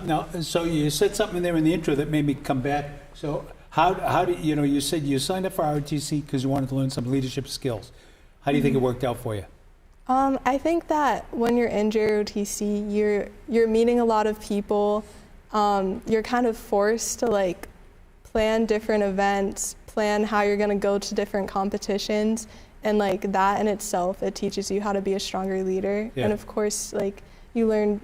Now, so you said something there in the intro that made me come back. So how do you said you signed up for ROTC because you wanted to learn some leadership skills. How do you think it worked out for you? I think that when you're in JROTC, you're meeting a lot of people. You're kind of forced to like plan different events, plan how you're going to go to different competitions, and like that in itself, it teaches you how to be a stronger leader. Yeah. And of course, like you learn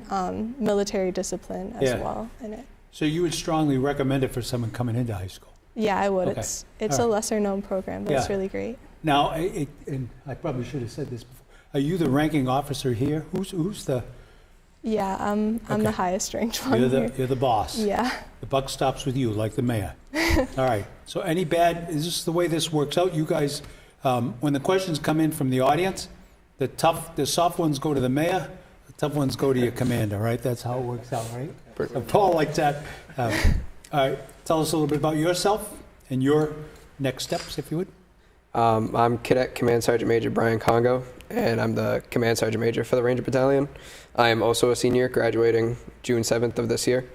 military discipline as well in it. So you would strongly recommend it for someone coming into high school? Yeah, I would. Okay. It's a lesser known program, but it's really great. Now, and I probably should have said this before. Are you the ranking officer here? Who's the? Yeah, I'm the highest ranked one here. You're the boss. Yeah. The buck stops with you, like the mayor. All right. So is this the way this works out? You guys, when the questions come in from the audience, the soft ones go to the mayor, the tough ones go to your commander, right? That's how it works out, right? So Paul likes that. All right. Tell us a little bit about yourself and your next steps, if you would. I'm Cadet Command Sergeant Major Brian Congo, and I'm the Command Sergeant Major for the Ranger Battalion. I am also a senior, graduating June 7th of this year.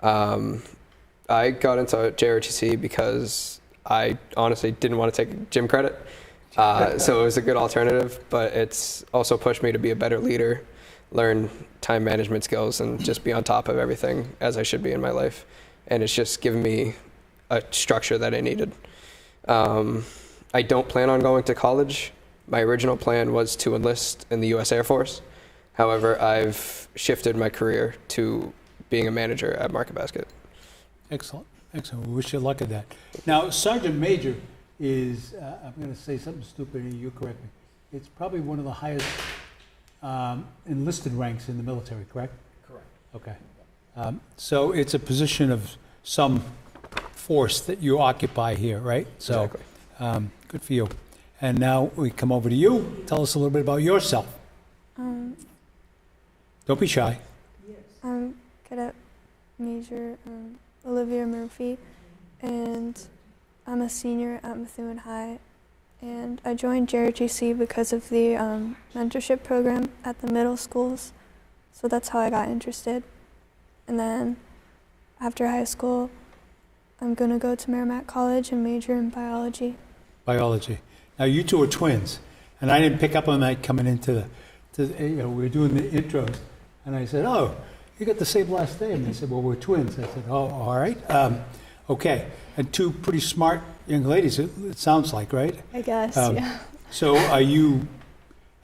I got into JROTC because I honestly didn't want to take gym credit, so it was a good alternative, but it's also pushed me to be a better leader, learn time management skills, and just be on top of everything as I should be in my life. And it's just given me a structure that I needed. I don't plan on going to college. My original plan was to enlist in the U.S. Air Force. However, I've shifted my career to being a manager at Market Basket. Excellent. Excellent. We wish you luck at that. Now, Sergeant Major is, I'm going to say something stupid and you correct me. It's probably one of the highest enlisted ranks in the military, correct? Correct. Okay. So it's a position of some force that you occupy here, right? So, exactly. Good for you. And now we come over to you. Tell us a little bit about yourself. Don't be shy. I'm Cadet Major Olivia Murphy, and I'm a senior at Methuen High. And I joined JROTC because of the mentorship program at the middle schools. So that's how I got interested. And then after high school, I'm going to go to Merrimack College and major in biology. Biology. Now, you two are twins, and I didn't pick up on that coming into we were doing the intros, and I said, oh, you got the same last name. And they said, well, we're twins. I said, oh, all right. Okay. And two pretty smart young ladies, it sounds like, right? I guess, yeah. So are you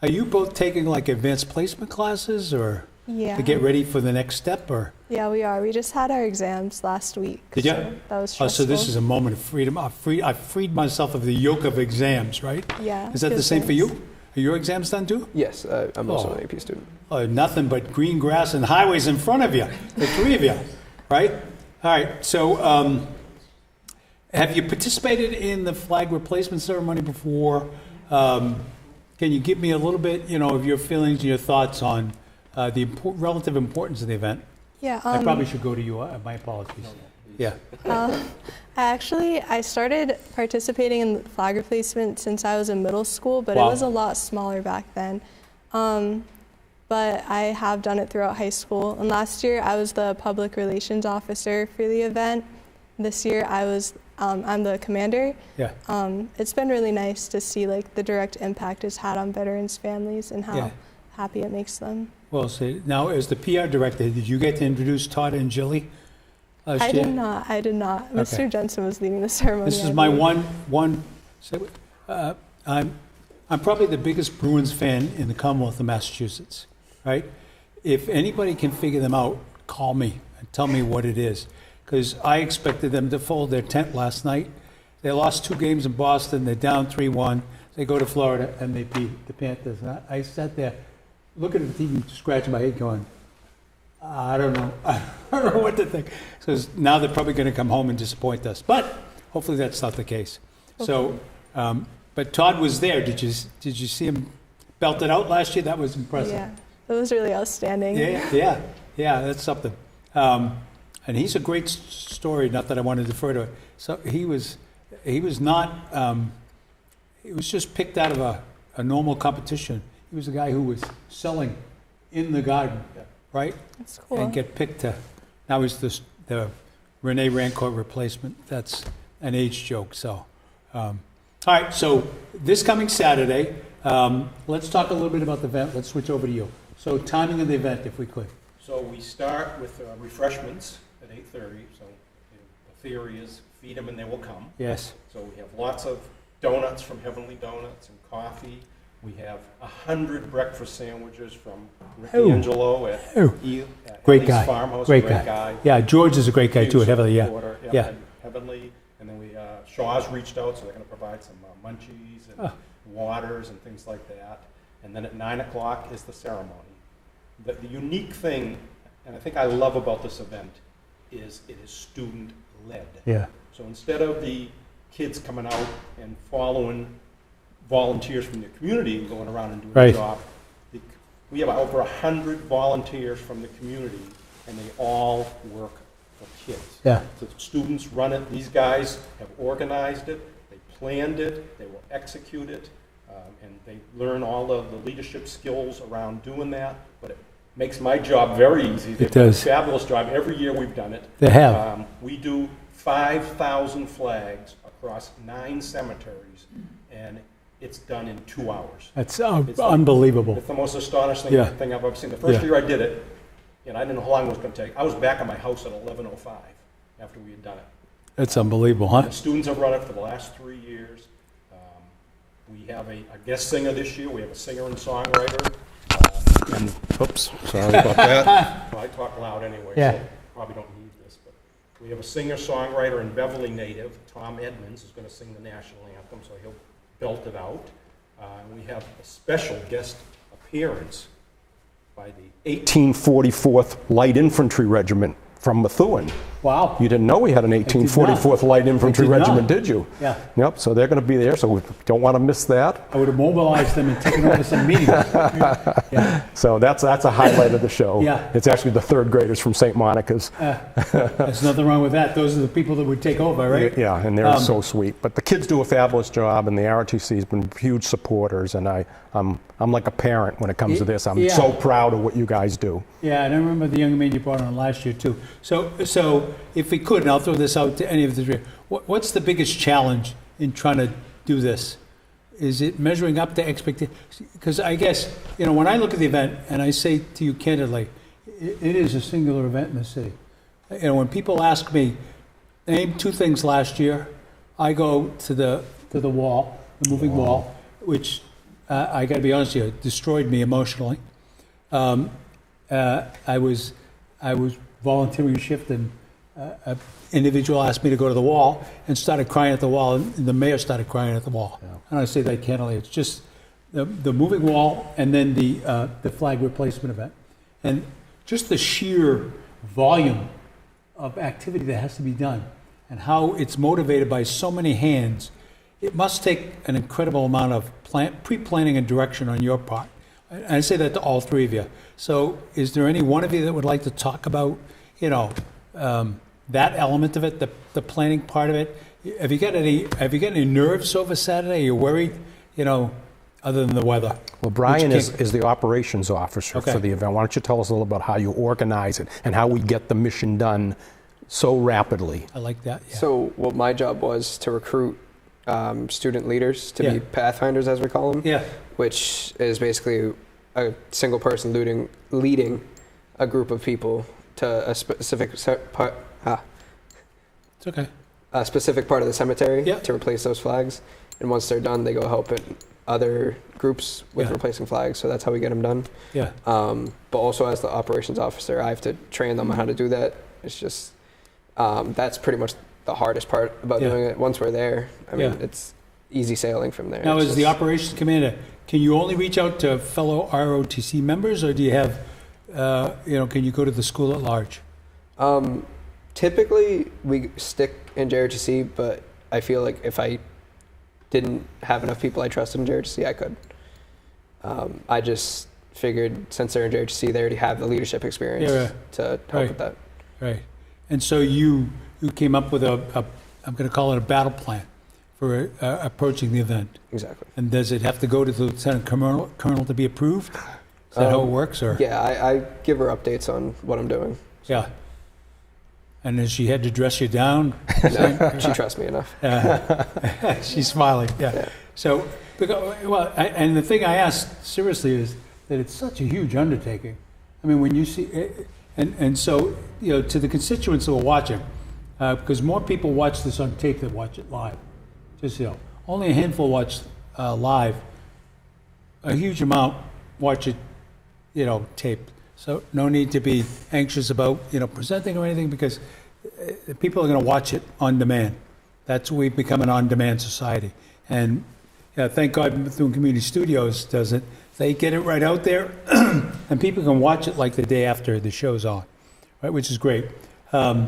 both taking like advanced placement classes or to get ready for the next step? Or? Yeah, we are. We just had our exams last week. Did you? So that was stressful. So this is a moment of freedom. I freed myself of the yoke of exams, right? Yeah. Is that the same for you? Are your exams done too? Yes, I'm also an AP student. Oh, nothing but green grass and highways in front of you, the three of you, right? All right, so have you participated in the flag replacement ceremony before? Can you give me a little bit, of your feelings and your thoughts on the relative importance of the event? Yeah. I probably should go to you. My apologies. Yeah. I started participating in flag replacement since I was in middle school, but it was a lot smaller back then. But I have done it throughout high school. And last year I was the public relations officer for the event. This year I'm the commander. Yeah. It's been really nice to see like the direct impact it's had on veterans' families and how happy it makes them. Well, so now as the PR director, did you get to introduce Todd and Jilly? I did not. Okay. Mr. Jensen was leading the ceremony. This is my one. I'm probably the biggest Bruins fan in the Commonwealth of Massachusetts. Right? If anybody can figure them out, call me and tell me what it is. Because I expected them to fold their tent last night. They lost 2 games in Boston. They're down 3-1. They go to Florida and they beat the Panthers. And I sat there looking at the TV, scratching my head, going, I don't know. I don't know what to think. So now they're probably going to come home and disappoint us. But hopefully that's not the case. Okay. So, but Todd was there. Did you see him belt it out last year? That was impressive. Yeah, it was really outstanding. Yeah, that's something. And he's a great story. Not that I want to defer to it. So he was not. He was just picked out of a normal competition. He was a guy who was selling in the garden. Right? That's cool. And get picked to Now is the Renee Rancourt replacement. That's an age joke, so. All right, so this coming Saturday, let's talk a little bit about the event. Let's switch over to you. So timing of the event, if we could. So we start with refreshments at 8:30. So the theory is feed them and they will come. Yes. So we have lots of donuts from Heavenly Donuts and coffee. We have 100 breakfast sandwiches from Rick Oh. Angelo at Oh. Great Ellie's guy. Farmhouse. Great guy. Yeah, George is a great guy too at Heavenly, yeah. Yeah. And Heavenly. And then Shaw's reached out, so they're going to provide some munchies and waters and things like that. And then at 9 o'clock is the ceremony. The unique thing, and I think I love about this event, is it is student-led. Yeah. So instead of the kids coming out and following volunteers from the community and going around and doing Right. the job, we have over 100 volunteers from the community, and they all work for kids. Yeah. So the students run it. These guys have organized it, they planned it, they will execute it, and they learn all of the leadership skills around doing that. But it makes my job very easy. They've done a does. fabulous job. Every year we've done it. They have. We do 5,000 flags across 9 cemeteries, and it's done in 2 hours. That's It's unbelievable. It's the most astonishing Yeah. thing I've ever seen. The first Yeah. year I did it, and I didn't know how long it was going to take. I was back at my house at 11:05 after we had done it. That's unbelievable, huh? The students have run it for the last 3 years. We have a guest singer this year. We have a singer and songwriter. And oops, sorry about that. Well, I talk loud anyway, Yeah. so probably don't need this. But we have a singer-songwriter and Beverly native, Tom Edmonds, who's going to sing the national anthem, so he'll belt it out. And we have a special guest appearance by the 1844th Light Infantry Regiment from Methuen. Wow. You didn't know we had an 1844th Light Infantry I did not. Regiment, did you? Yeah. Yep, so they're going to be there, so we don't want to miss that. I would have mobilized them and taken over some meetings. Yeah. So that's a highlight of the show. Yeah. It's actually the third graders from St. Monica's. There's nothing wrong with that. Those are the people that would take over, right? Yeah, and they're so sweet. But the kids do a fabulous job, and the ROTC has been huge supporters, and I'm like a parent when it comes to this. I'm Yeah. so proud of what you guys do. Yeah, and I remember the young man you brought on last year too. So if we could, and I'll throw this out to any of the three, what's the biggest challenge in trying to do this? Is it measuring up to expectations? Because I guess, when I look at the event, and I say to you candidly, it is a singular event in the city. When people ask me, name 2 things last year, I go to the wall, the moving wall, which I got to be honest with you, destroyed me emotionally. I was volunteering a shift, and an individual asked me to go to the wall and started crying at the wall, and the mayor started crying at the wall. Yeah. And I say that candidly, it's just the moving wall and then the flag replacement event. And just the sheer volume of activity that has to be done and how it's motivated by so many hands, it must take an incredible amount of pre-planning and direction on your part. And I say that to all 3 of you. So is there any one of you that would like to talk about, that element of it, the planning part of it? Have you got any nerves over Saturday? Are you worried, other than the weather? Well, Brian is the operations officer for the event. Why don't you tell us a little about how you organize it and how we get the mission done so rapidly? I like that. Yeah. So what my job was to recruit student leaders to be pathfinders, as we call them. Yeah. Which is basically a single person leading a group of people to a specific part. It's okay. A specific part of the cemetery Yeah. to replace those flags, and once they're done, they go help other groups with replacing flags. So that's how we get them done. Yeah. But also, as the operations officer, I have to train them on how to do that. It's just that's pretty much the hardest part about doing it. Once we're there, I mean, it's easy sailing from there. Now, It's as the just- operations commander, can you only reach out to fellow ROTC members, or do you have, can you go to the school at large? Typically, we stick in JRTC, but I feel like if I didn't have enough people I trusted in JRTC, I could. I just figured since they're in JRTC, they already have the leadership experience to help with that. Right. And so you came up with I'm going to call it a battle plan for approaching the event. Exactly. And does it have to go to the lieutenant colonel to be approved? Is that how it works? Or Yeah, I give her updates on what I'm doing. Yeah. And has she had to dress you down? No, she trusts me enough. She's smiling, yeah. So, and the thing I asked seriously is that it's such a huge undertaking. I mean, when you see, and so, to the constituents who are watching, because more people watch this on tape than watch it live. Just, only a handful watch live. A huge amount watch it, taped. So no need to be anxious about, presenting or anything, because people are going to watch it on demand. We've become an on-demand society. And thank God Methuen Community Studios does it. They get it right out there, and people can watch it like the day after the show's on, right? Which is great. But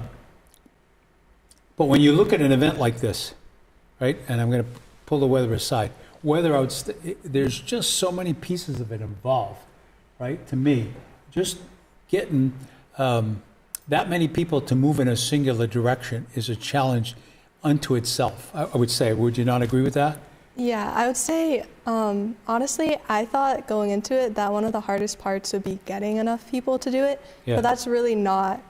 when you look at an event like this, right, and I'm going to pull the weather aside, there's just so many pieces of it involved, right, to me. Just getting that many people to move in a singular direction is a challenge unto itself, I would say. Would you not agree with that? Yeah, I would say, honestly, I thought going into it that one of the hardest parts would be getting enough people to do it, but that's really not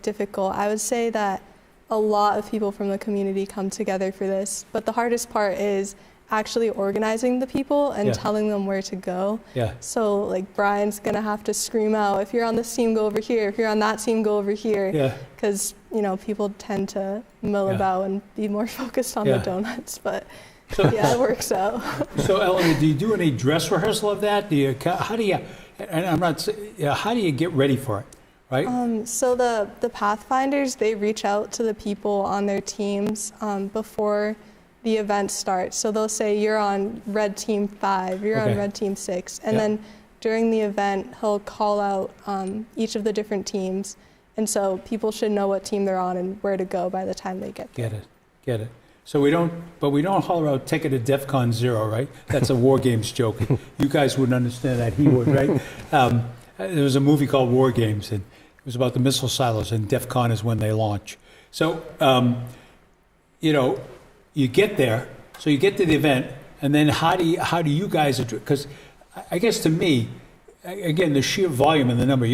difficult. I would say that a lot of people from the community come together for this, but the hardest part is actually organizing the people and telling them where to go. Yeah. So Brian's gonna have to scream out, if you're on this team, go over here. If you're on that team, go over here. Yeah. Because people tend to mill about and be more focused on the donuts. But it works out. So Eleanor, do you do any dress rehearsal of that? How do you get ready for it? Right. So the Pathfinders, they reach out to the people on their teams before the event starts. So they'll say, you're on red team 5, you're on red team 6. And then during the event, he'll call out each of the different teams. And so people should know what team they're on and where to go by the time they get there. Get it. So we don't holler out, take it to DEFCON 0, right? That's a War Games joke. You guys wouldn't understand that. He would, right? There was a movie called War Games, and it was about the missile silos, and DEFCON is when they launch. So, you get there, so you get to the event, and then how do you guys, because I guess to me, again, the sheer volume and the number,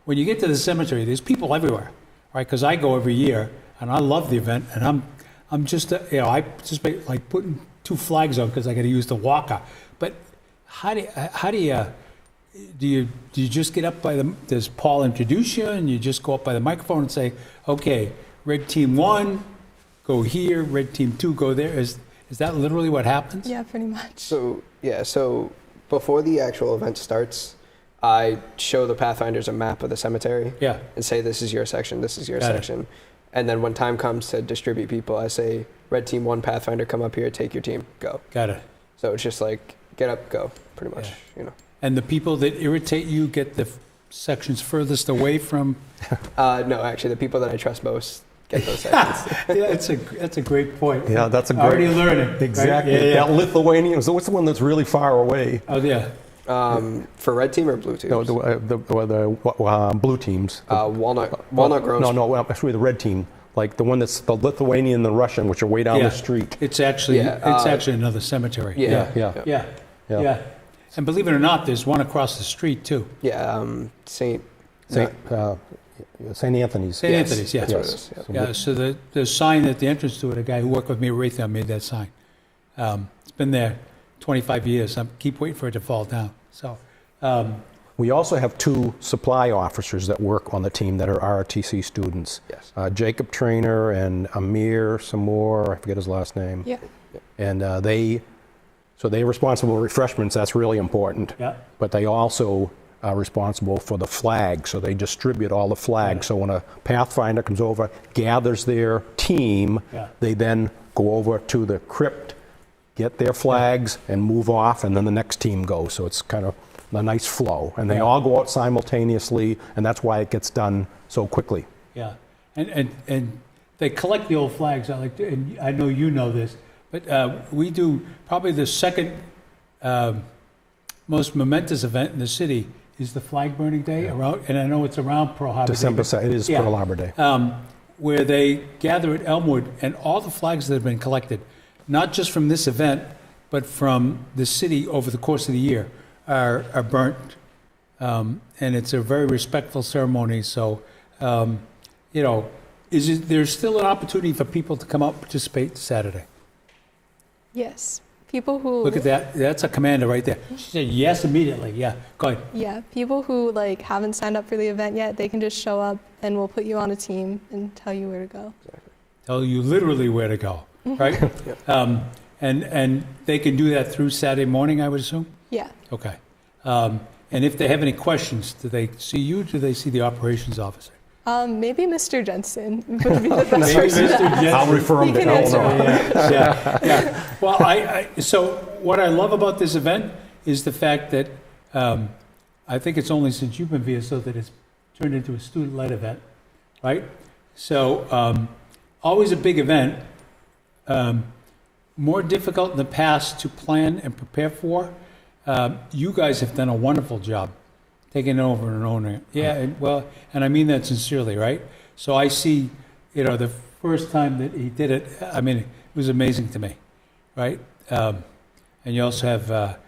when you get to the cemetery, there's people everywhere, right? Because I go every year, and I love the event, and I'm just, I just like putting 2 flags on because I got to use the walker. But how do you just get up does Paul introduce you, and you just go up by the microphone and say, okay, red team 1, go here, red team 2, go there? Is that literally what happens? Yeah, pretty much. So before the actual event starts, I show the Pathfinders a map of the cemetery and say, this is your section, this is your section. And then when time comes to distribute people, I say, red team 1 Pathfinder, come up here, take your team, go. Got it. So it's just get up, go, pretty much, And the people that irritate you get the sections furthest away from? No, actually, the people that I trust most get those sections. That's a great point. Yeah, that's a great. Already learning. Exactly. Right? Yeah. That Lithuanian. So what's the one that's really far away? Oh yeah. For red team or blue teams? No, the blue teams. Walnut Grove. No, actually the red team. Like the one that's the Lithuanian and the Russian, which are way down the street. It's actually another cemetery. Yeah. And believe it or not, there's one across the street too. Yeah, St. Anthony's. St. Anthony's, yes. That's what it is. Yeah, so the sign at the entrance to it, a guy who worked with me at Raytheon made that sign. It's been there 25 years. I keep waiting for it to fall down. So, we also have 2 supply officers that work on the team that are ROTC students. Yes. Jacob Trainer and Amir Samor, I forget his last name. Yeah. And they're responsible for refreshments. That's really important. Yeah. But they also are responsible for the flag, so they distribute all the flags. So when a Pathfinder comes over, gathers their team, they then go over to the crypt, get their flags, and move off, and then the next team goes. So it's kind of a nice flow. And they all go out simultaneously, and that's why it gets done so quickly. Yeah, and they collect the old flags. And I know you know this, but we do probably the second most momentous event in the city is the flag burning day around, and I know it's around Pearl Harbor December Day. It is Pearl Harbor Day. Where they gather at Elmwood, and all the flags that have been collected, not just from this event, but from the city over the course of the year, are burnt. And it's a very respectful ceremony. So, there's still an opportunity for people to come out and participate Saturday? Yes. People who Look at that. That's a commander right there. She said yes immediately. Yeah, go ahead. Yeah, people who like haven't signed up for the event yet, they can just show up and we'll put you on a team and tell you where to go. Tell you literally where to go, right? And they can do that through Saturday morning, I would assume? Yeah. Okay. And if they have any questions, do they see you? Do they see the operations officer? Maybe Mr. Jensen would be the best Maybe person Mr. to ask. Jensen. I'll refer He them to can answer Eleanor. Yeah. Well, so what I love about this event is the fact that I think it's only since you've been VSO that it's turned into a student-led event, right? So always a big event, more difficult in the past to plan and prepare for. You guys have done a wonderful job taking it over and owning it. Yeah, and I mean that sincerely, right? So I see, the first time that he did it, I mean, it was amazing to me, right? And you also have,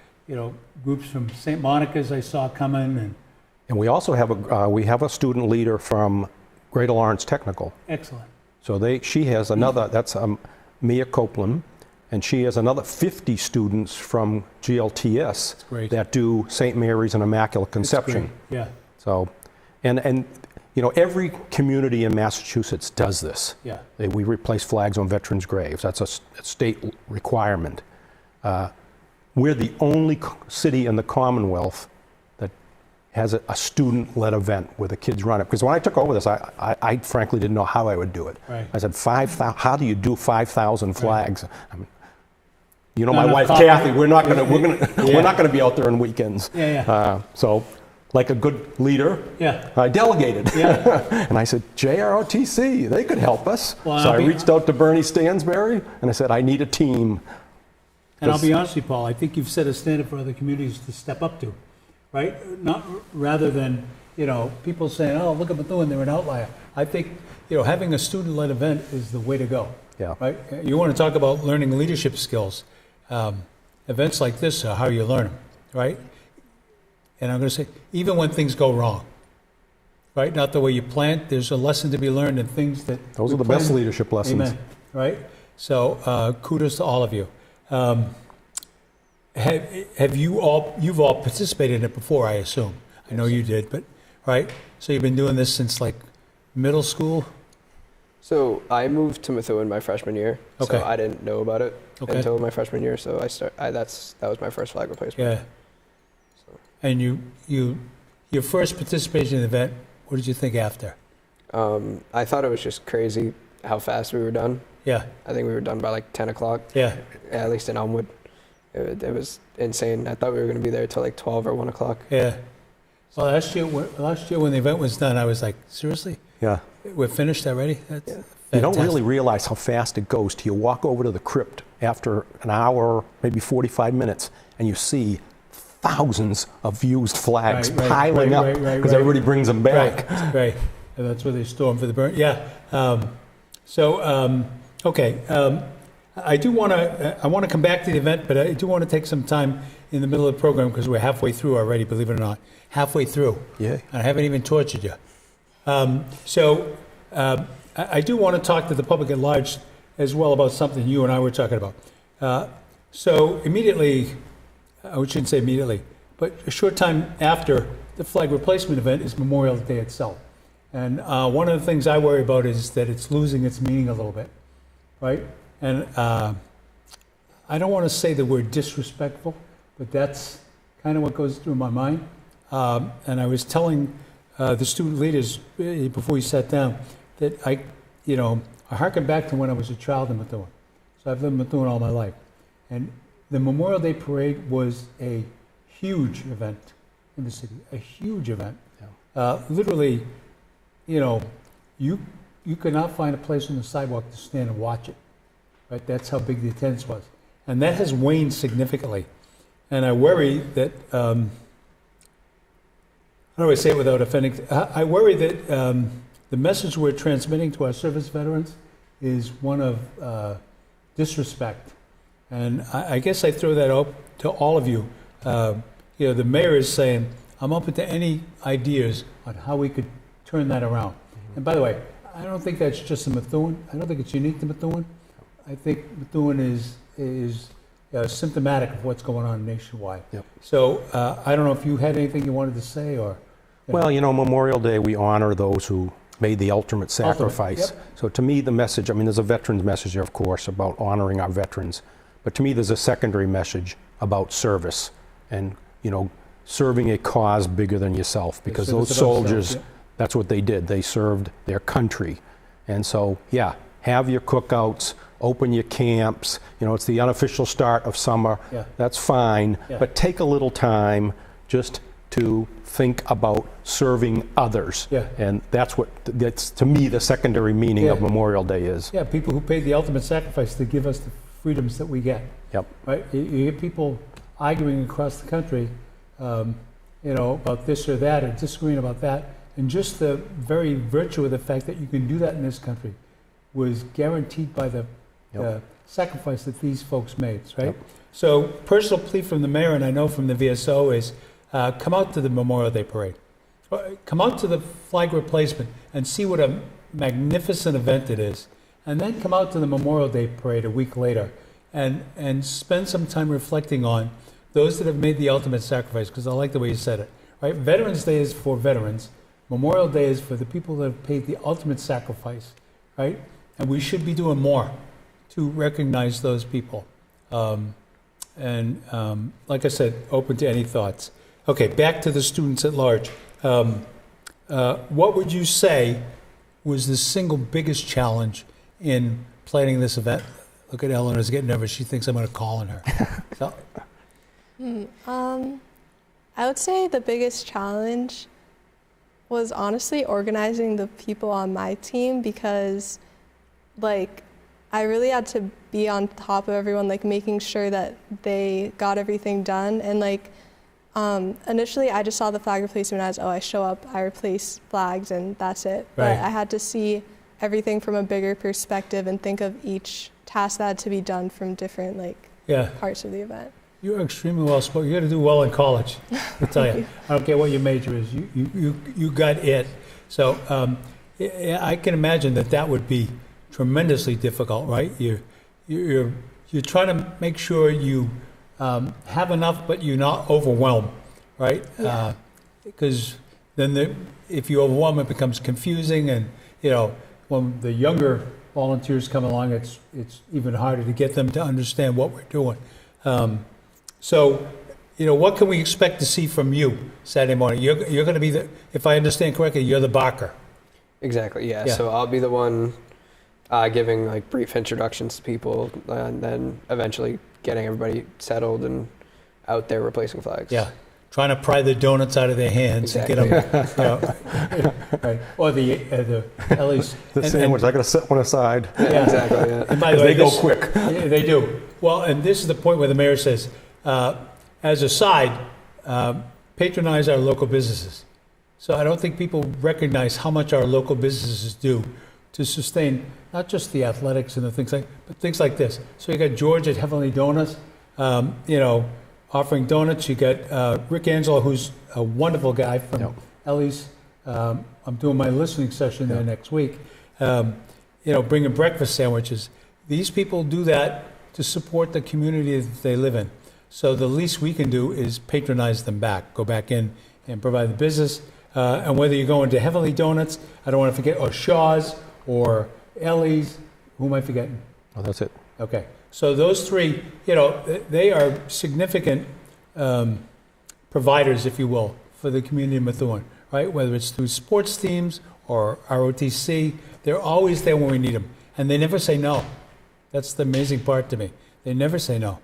groups from St. Monica's I saw coming, And we also have a student leader from Greater Lawrence Technical. excellent. So she has another, that's Mia Copeland, and she has another 50 students from GLTS great. that do St. Mary's and Immaculate Conception. Yeah, So, and every community in Massachusetts does this. yeah. We replace flags on veterans' graves. That's a state requirement. We're the only city in the Commonwealth that has a student-led event where the kids run it. Because when I took over this, I frankly didn't know how I would do it. Right. I said, how do you do 5,000 flags? I mean, Not my enough wife coffee. Kathy, we're not gonna be out there on weekends. Yeah. So, like a good leader, Yeah. I delegated. Yeah. And I said, JROTC, they could help us. Well, So I'll I be- reached out to Bernie Stansberry and I said, I need a team. And I'll be honest with you, Paul, I think you've set a standard for other communities to step up to, right? Not rather than, people saying, oh, look at Methuen, they're an outlier. I think, having a student-led event is the way to go. Yeah. Right? You want to talk about learning leadership skills. Events like this are how you learn them, right? And I'm going to say, even when things go wrong, right? Not the way you planned, there's a lesson to be learned in things that... Those we are the best planned. leadership lessons. Amen. Right? So kudos to all of you. Have you've all participated in it before, I assume? I know you did, but, right? So you've been doing this since like middle school? So I moved to Methuen my freshman year, Okay. so I didn't know about it Okay. until my freshman year. So that was my first flag replacement. Yeah. And your first participation in the event, what did you think after? I thought it was just crazy how fast we were done. Yeah, I think we were done by like 10 o'clock, yeah. at least in Elmwood. It was insane. I thought we were going to be there till like 12 or 1 o'clock. Yeah. Well, last year when the event was done, I was like, seriously? Yeah. We're finished already? That's Yeah. You don't fantastic. really realize how fast it goes till you walk over to the crypt after an hour, maybe 45 minutes, and you see thousands of used flags Right, right, piling right, up right, because right, right. everybody brings them back. Right. And that's where they store them for the burn. Yeah. Okay. I want to come back to the event, but I do want to take some time in the middle of the program because we're halfway through already, believe it or not. Halfway through. Yeah. And I haven't even tortured you. I do want to talk to the public at large as well about something you and I were talking about. So immediately, I shouldn't say immediately, but a short time after the flag replacement event is Memorial Day itself. And one of the things I worry about is that it's losing its meaning a little bit, right? And I don't want to say the word disrespectful, but that's kind of what goes through my mind. And I was telling the student leaders before we sat down that I harken back to when I was a child in Methuen. So I've lived in Methuen all my life. And the Memorial Day Parade was a huge event in the city, a huge event. Literally, you could not find a place on the sidewalk to stand and watch it. Right? That's how big the attendance was. And that has waned significantly. And I worry that, how do I say it without offending? I worry that the message we're transmitting to our service veterans is one of disrespect. And I guess I throw that up to all of you. The mayor is saying, I'm open to any ideas on how we could turn that around. And by the way, I don't think that's just a Methuen. I don't think it's unique to Methuen. I think Methuen is symptomatic of what's going on nationwide. Yep. So I don't know if you had anything you wanted to say, or Well, Memorial Day, we honor those who made the ultimate sacrifice. Yep. So to me, the message, there's a veterans message, of course, about honoring our veterans. But to me, there's a secondary message about service and, serving a cause bigger than yourself, because those soldiers, that's what they did. They served their country. And so, yeah, have your cookouts, open your camps. It's the unofficial start of summer. Yeah. That's fine. Yeah. But take a little time just to think about serving others. Yeah. And that's to me, the secondary meaning of Yeah. Memorial Day is. yeah, people who paid the ultimate sacrifice to give us the freedoms that we get. Yep. Right? You get people arguing across the country, about this or that, or disagreeing about that, and just the very virtue of the fact that you can do that in this country was guaranteed by the sacrifice that these folks made, right? Yep. So, personal plea from the mayor, and I know from the VSO, is come out to the Memorial Day Parade. Come out to the flag replacement and see what a magnificent event it is. And then come out to the Memorial Day Parade a week later and spend some time reflecting on those that have made the ultimate sacrifice, because I like the way you said it, right? Veterans Day is for veterans. Memorial Day is for the people that have paid the ultimate sacrifice, right? And we should be doing more to recognize those people. Like I said, open to any thoughts. Okay, back to the students at large. What would you say was the single biggest challenge in planning this event? Look at Eleanor's getting nervous. She thinks I'm going to call on her. So, I would say the biggest challenge was honestly organizing the people on my team, because I really had to be on top of everyone, making sure that they got everything done. And initially I just saw the flag replacement as, I show up, I replace flags, and that's it. Right. But I had to see everything from a bigger perspective and think of each task that had to be done from different parts of the event. you're extremely well spoken. You're going to do well in college, I tell you. I don't care what your major is. You got it. So I can imagine that would be tremendously difficult, right? You're trying to make sure you have enough, but you're not overwhelmed, right? Yeah. Because then if you overwhelm, it becomes confusing, and when the younger volunteers come along, it's even harder to get them to understand what we're doing. So, what can we expect to see from you Saturday morning? You're going to be if I understand correctly, you're the barker. Exactly, yeah. Yeah. So I'll be the one giving brief introductions to people, and then eventually getting everybody settled and out there replacing flags. Yeah. Trying to pry the donuts out of their hands and get them, right? Or the at least The sandwich, I got to set one aside. Yeah, exactly. Yeah. And by the way, They go quick. Yeah, they do. Well, and this is the point where the mayor says, as a side, patronize our local businesses. So I don't think people recognize how much our local businesses do to sustain not just the athletics and the things but things like this. So you got George at Heavenly Donuts, offering donuts. You got Rick Angelo, who's a wonderful guy from Ellie's. I'm doing my listening session there next week. Bringing breakfast sandwiches. These people do that to support the community that they live in. So the least we can do is patronize them back, go back in and provide the business. And whether you're going to Heavenly Donuts, I don't want to forget, or Shaw's, or Ellie's, who am I forgetting? Oh, that's it. Okay. So those three, they are significant providers, if you will, for the community of Methuen, right? Whether it's through sports teams or ROTC, they're always there when we need them. And they never say no. That's the amazing part to me. They never say no.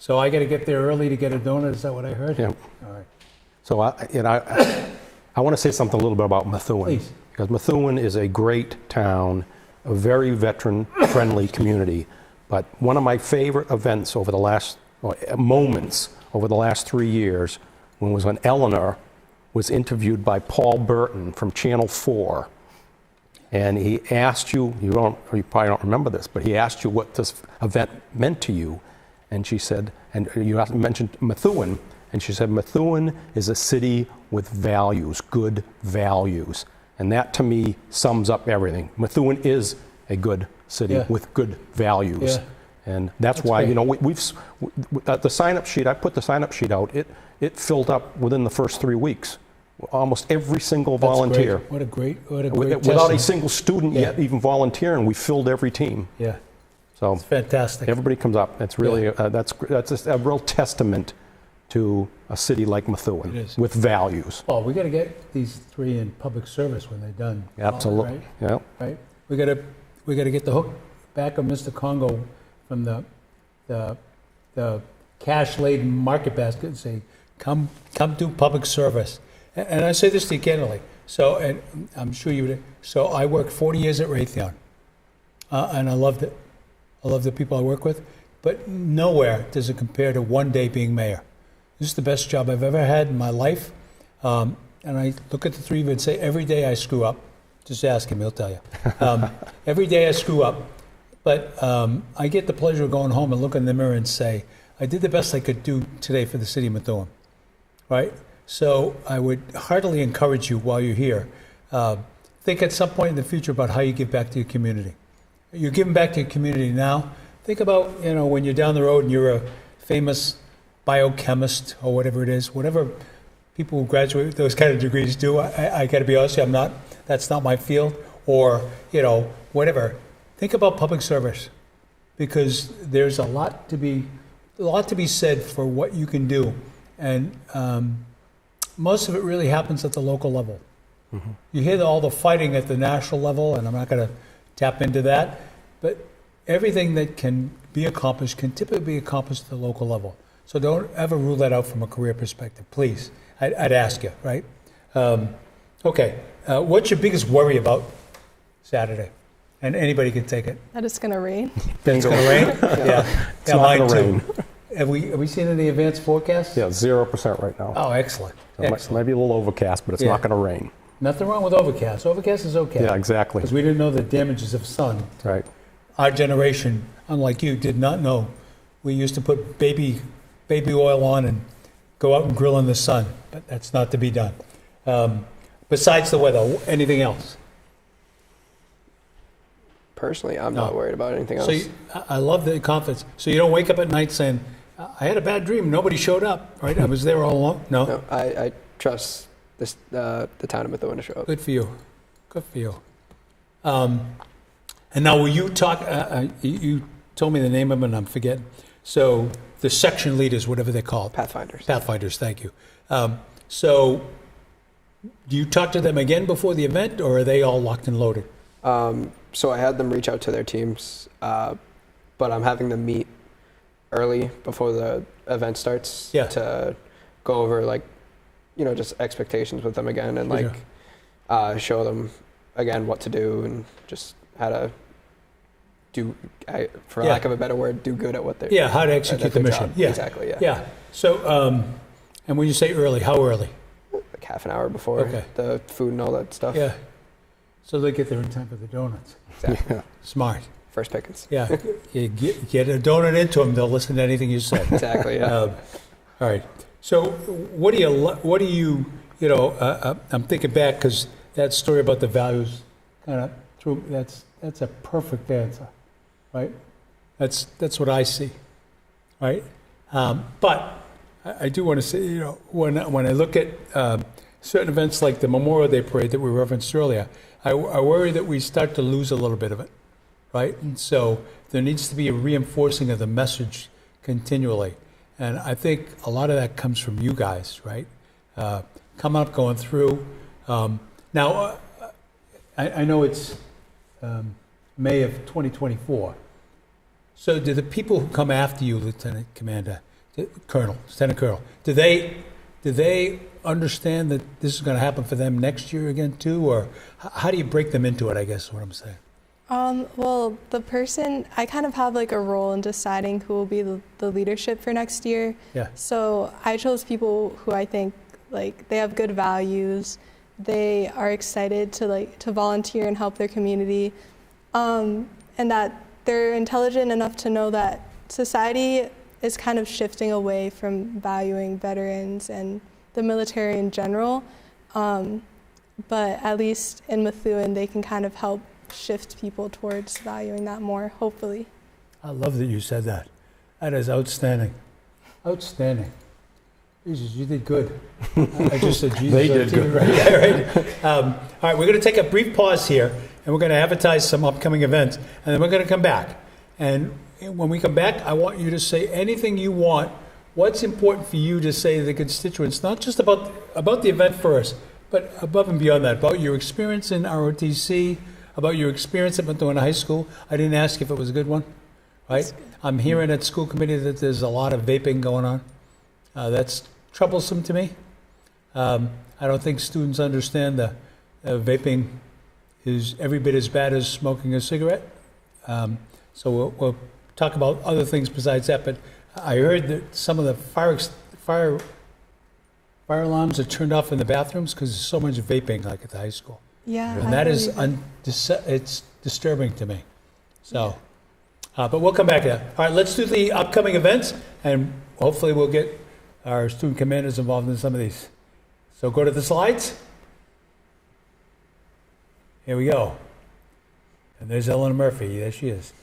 So I got to get there early to get a donut. Is that what I heard? Yeah. All right. So I want to say something a little bit about Methuen. Please. Because Methuen is a great town, a very veteran-friendly community. But one of my favorite events over the last, moments over the last 3 years, was when Eleanor was interviewed by Paul Burton from Channel 4. And he asked you, you probably don't remember this, but he asked you what this event meant to you. And she said, and you mentioned Methuen, and she said, Methuen is a city with values, good values. And that, to me, sums up everything. Methuen is a good city Yeah. with good values. Yeah. And that's That's why, great. you know, the sign-up sheet, I put the sign-up sheet out, it filled up within the first 3 weeks. Almost every single That's volunteer. great. What a great Without a testament. single student Yeah. yet even volunteering, we filled every team. Yeah, So it's fantastic. everybody comes up. It's really, that's just a real testament to a city like Methuen It is. with values. Well, we got to get these 3 in public service when they're done. Absolutely. Right? Yeah. Right? We got to get the hook back of Mr. Congo from the cash-laden market basket and say, come do public service. And I say this to you candidly. So, and I'm sure you would. So I worked 40 years at Raytheon, and I loved it. I love the people I work with, but nowhere does it compare to one day being mayor. This is the best job I've ever had in my life. And I look at the 3 of you and say, every day I screw up. Just ask him, he'll tell you. Every day I screw up. But I get the pleasure of going home and looking in the mirror and say, I did the best I could do today for the city of Methuen. Right? So I would heartily encourage you while you're here, think at some point in the future about how you give back to your community. You're giving back to your community now. Think about, you know, when you're down the road and you're a famous biochemist or whatever it is, whatever people who graduate with those kind of degrees do. I got to be honest with you, that's not my field, or, you know, whatever. Think about public service, because there's a lot to be said for what you can do. And most of it really happens at the local level. Mm-hmm. You hear all the fighting at the national level, and I'm not going to tap into that, but everything that can be accomplished can typically be accomplished at the local level. So don't ever rule that out from a career perspective, please. I'd ask you, right? Okay, what's your biggest worry about Saturday? And anybody can take it. That it's gonna rain. It's going to rain? Yeah. It's not mine going to too. rain. Have we seen any advanced forecasts? Yeah, 0% right now. Oh, excellent. So maybe a little overcast, but it's not going to rain. Nothing wrong with overcast. Overcast is okay. Yeah, exactly. Because we didn't know the damages of sun. Right. Our generation, unlike you, did not know. We used to put baby oil on and go out and grill in the sun, but that's not to be done. Besides the weather, anything else? Personally, I'm No. not worried about anything else. So I love the confidence. So you don't wake up at night saying, I had a bad dream, nobody showed up, right? I was there all along. No? No, I trust this, the town of Methuen to show up. Good for you. Good for you. And now, will you talk? You told me the name of them, and I'm forgetting. So the section leaders, whatever they're called, Pathfinders. Pathfinders. Thank you. So, do you talk to them again before the event, or are they all locked and loaded? So I had them reach out to their teams, but I'm having them meet early before the event starts to go over, like, you know, just expectations with them again, and like show them again what to do and just how to do, for lack of a better word, do good at what they're how to execute the mission. job. Yeah, Exactly. Yeah. Yeah. So, and when you say early, how early? Like half an hour before Okay. the food and all that stuff. Yeah. So they get there in time for the donuts. Exactly. Smart. First pickings. Yeah. You get a donut into them, they'll listen to anything you say. Exactly. Yeah. All right. So what do you, you know, I'm thinking back because that story about the values kind of threw, that's a perfect answer, right? That's what I see, right? But I do want to say, you know, when I look at certain events like the Memorial Day Parade that we referenced earlier, I worry that we start to lose a little bit of it, right? And so there needs to be a reinforcing of the message continually. And I think a lot of that comes from you guys, right? Coming up, going through. Now, I know it's May of 2024. So do the people who come after you, Lieutenant Commander, Colonel, Lieutenant Colonel, do they understand that this is going to happen for them next year again too? Or how do you break them into it, I guess is what I'm saying? Well, I kind of have like a role in deciding who will be the leadership for next year. Yeah. So I chose people who I think like they have good values, they are excited to volunteer and help their community, and that they're intelligent enough to know that society is kind of shifting away from valuing veterans and the military in general. but at least in Methuen, they can kind of help shift people towards valuing that more, hopefully. I love that you said that. That is outstanding. Outstanding. Jesus, you did good. I just said Jesus. They did good. Right? Yeah, right. All right, we're going to take a brief pause here, and we're going to advertise some upcoming events, and then we're going to come back. And when we come back, I want you to say anything you want. What's important for you to say to the constituents, not just about the event first, but above and beyond that, about your experience in ROTC, about your experience at Methuen High School. I didn't ask if it was a good one, right? I'm hearing at school committee that there's a lot of vaping going on. That's troublesome to me. I don't think students understand that vaping is every bit as bad as smoking a cigarette. So we'll talk about other things besides that. But I heard that some of the fire alarms are turned off in the bathrooms because there's so much vaping, like at the high school. Yeah, And that is it's disturbing to me. So, but we'll come back to that. All right, let's do the upcoming events, and hopefully we'll get our student commanders involved in some of these. So go to the slides. Here we go. And there's Ellen Murphy. There she is.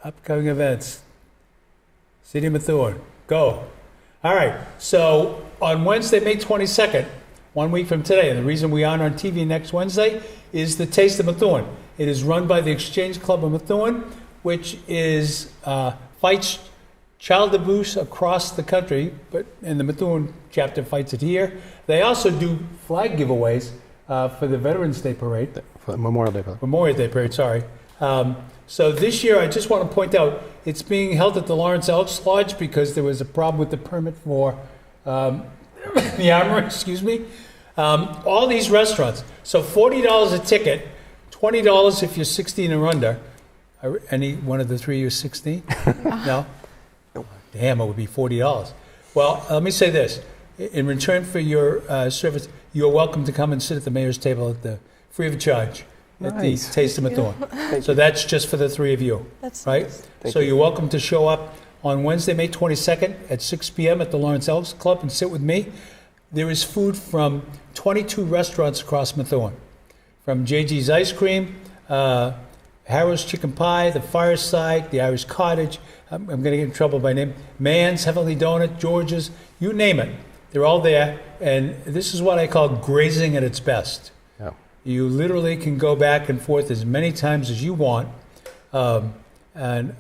Upcoming events. City of Methuen. Go. All right. So on Wednesday, May 22nd, 1 week from today, and the reason we aren't on TV next Wednesday is the Taste of Methuen. It is run by the Exchange Club of Methuen, which is fights child abuse across the country, but in the Methuen chapter fights it here. They also do flag giveaways for the Veterans Day Parade. For Memorial Day. Memorial Day Parade, sorry. So this year, I just want to point out, it's being held at the Lawrence Elks Lodge because there was a problem with the permit for the Armory, excuse me. All these restaurants. So $40 a ticket, $20 if you're 16 or under. Any one of the three you're 16? No? Damn, it would be $40. Well, let me say this. In return for your service, you're welcome to come and sit at the mayor's table at the free of charge at the Taste of Methuen. So that's just for the three of you, That's right? nice. So you're welcome to show up on Wednesday, May 22nd at 6 p.m. at the Lawrence Elks Club and sit with me. There is food from 22 restaurants across Methuen, from JG's Ice Cream, Harrow's Chicken Pie, the Fireside, the Irish Cottage. I'm going to get in trouble by name. Man's, Heavenly Donut, George's, you name it. They're all there, and this is what I call grazing at its best. Yeah. You literally can go back and forth as many times as you want, and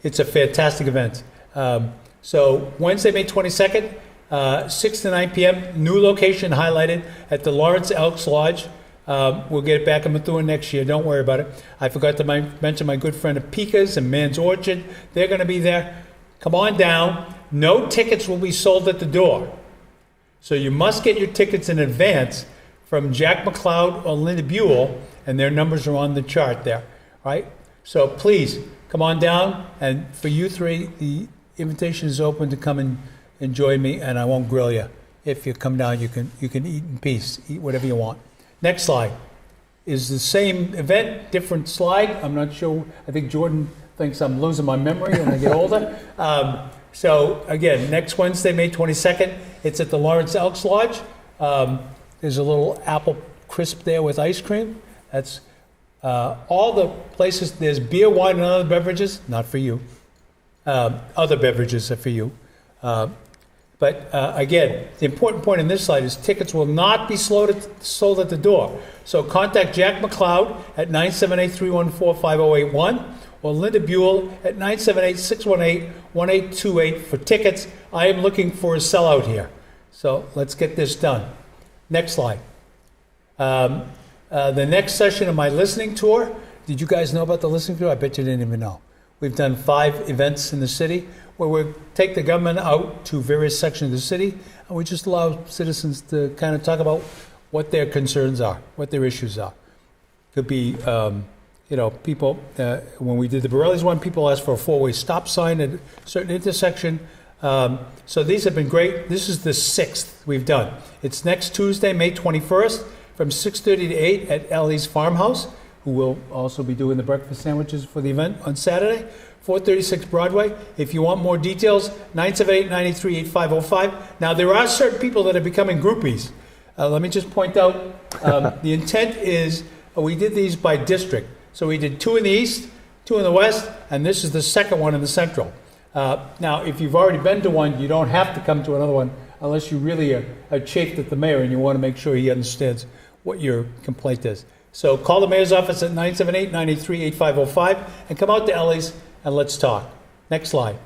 it's a fantastic event. So Wednesday, May 22nd, 6 to 9 p.m., new location highlighted at the Lawrence Elks Lodge. We'll get it back in Methuen next year. Don't worry about it. I forgot to mention my good friend at Pika's and Man's Orchard. They're going to be there. Come on down. No tickets will be sold at the door. So you must get your tickets in advance from Jack McLeod or Linda Buell, and their numbers are on the chart there, right? So please, come on down. And for you three, the invitation is open to come and enjoy me, and I won't grill you. If you come down, you can eat in peace. Eat whatever you want. Next slide is the same event, different slide. I'm not sure. I think Jordan thinks I'm losing my memory when I get older. So again, next Wednesday, May 22nd, it's at the Lawrence Elks Lodge. There's a little apple crisp there with ice cream. That's all the places. There's beer, wine, and other beverages. Not for you. Other beverages are for you. But again, the important point in this slide is tickets will not be sold at the door. So contact Jack McLeod at 978-314-5081 or Linda Buell at 978-618-1828 for tickets. I am looking for a sellout here. So let's get this done. Next slide. The next session of my listening tour. Did you guys know about the listening tour? I bet you didn't even know. We've done 5 events in the city where we take the government out to various sections of the city, and we just allow citizens to kind of talk about what their concerns are, what their issues are. Could be, people, when we did the Borelli's one, people asked for a 4-way stop sign at a certain intersection. So these have been great. This is the 6th we've done. It's next Tuesday, May 21st, from 6:30 to 8 at Ellie's Farmhouse, who will also be doing the breakfast sandwiches for the event on Saturday. 436 Broadway. If you want more details, 978-983-8505. Now, there are certain people that are becoming groupies. Let me just point out, the intent is, we did these by district. So we did 2 in the east, 2 in the west, and this is the second one in the central. Now, if you've already been to one, you don't have to come to another one unless you really are chafed at the mayor and you want to make sure he understands what your complaint is. So call the mayor's office at 978-983-8505 and come out to Ellie's and let's talk. Next slide.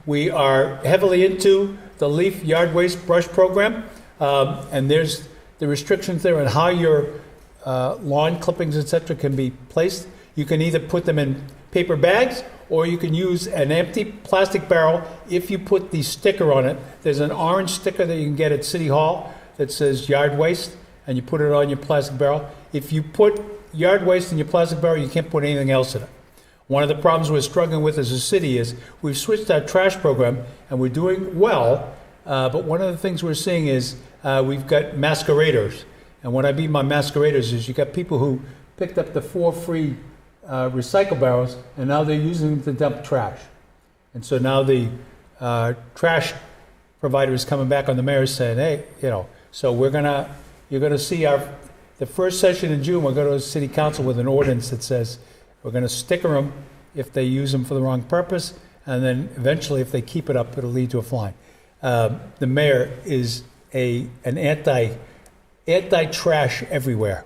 We are heavily into the leaf yard waste brush program, and there's the restrictions there on how your lawn clippings, etc., can be placed. You can either put them in paper bags or you can use an empty plastic barrel. If you put the sticker on it, there's an orange sticker that you can get at City Hall that says yard waste, and you put it on your plastic barrel. If you put yard waste in your plastic barrel, you can't put anything else in it. One of the problems we're struggling with as a city is we've switched our trash program and we're doing well, but one of the things we're seeing is we've got masqueraders. And what I mean by masqueraders is you got people who picked up the 4 free recycle barrels and now they're using them to dump trash. And so now the trash provider is coming back on the mayor saying, hey, so you're gonna see the first session in June, we'll go to the city council with an ordinance that says we're gonna sticker them if they use them for the wrong purpose, and then eventually if they keep it up, it'll lead to a fine. The mayor is an anti-trash everywhere,